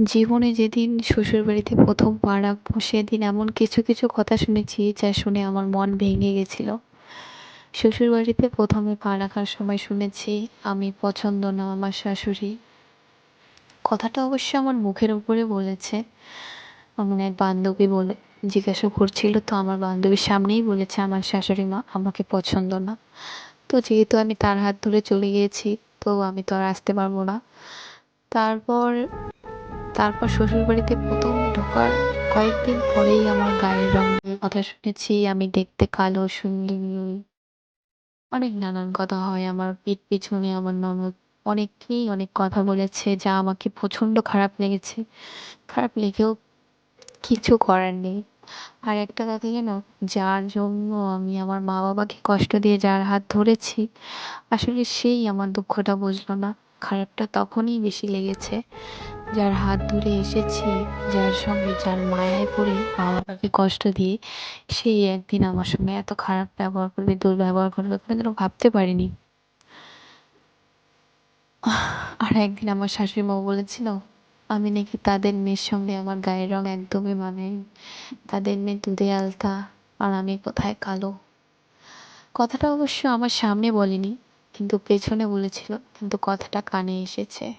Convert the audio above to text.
জীবনে যেদিন শ্বশুরবাড়িতে ১ম পা রাখবো সেদিন এমন কিছু, কিছু কথা শুনেছি যা শুনে আমার মন ভেঙে গেছিল। শ্বশুরবাড়িতে ১ম এ পা রাখার সময় শুনেছি আমি পছন্দ না আমার শাশুড়ি। কথাটা অবশ্য আমার মুখের উপরে বলেছে। আমার এক বান্ধবী জিজ্ঞাসা করছিল তো আমার বান্ধবীর সামনেই বলেছে আমার শাশুড়ি মা আমাকে পছন্দ না। তো যেহেতু আমি তার হাত ধরে চলে গিয়েছি তো আমি তো আর আসতে পারব না। তারপর তারপর শ্বশুরবাড়িতে ১ম ঢোকার কয়েকদিন পরেই আমার গায়ের রং নিয়ে কথা শুনেছি, আমি দেখতে কালো, সুন্দরী। অনেক নানান কথা হয় আমার পিঠ পিছনে আমার ননদ অনেকেই অনেক কথা বলেছে যা আমাকে প্রচণ্ড খারাপ লেগেছে। খারাপ লেগেও কিছু করার নেই। আর একটা কথা জানো? যার জন্য আমি আমার মা-বাবাকে কষ্ট দিয়ে যার হাত ধরেছি, আসলে সেই আমার দুঃখটা বুঝলো না। খারাপটা তখনই বেশি লেগেছে। যার হাত ধরে এসেছি, যার সঙ্গে যার মায়ায় পড়ে মা-বাবাকে কষ্ট দিয়ে, সেই একদিন আমার সঙ্গে এত খারাপ ব্যবহার করবে, দুর্ব্যবহার করবে কোনোদিনও ভাবতে পারিনি। আর একদিন আমার শাশুড়ি মা বলেছিল, আমি নাকি তাদের মেয়ের সঙ্গে আমার গায়ের রং একদমই মানায় নি। তাদের মেয়ে দুধে আলতা আর আমি কোথায় কালো। কথাটা অবশ্য আমার সামনে বলেনি, কিন্তু পেছনে বলেছিল, কিন্তু কথাটা কানে এসেছে।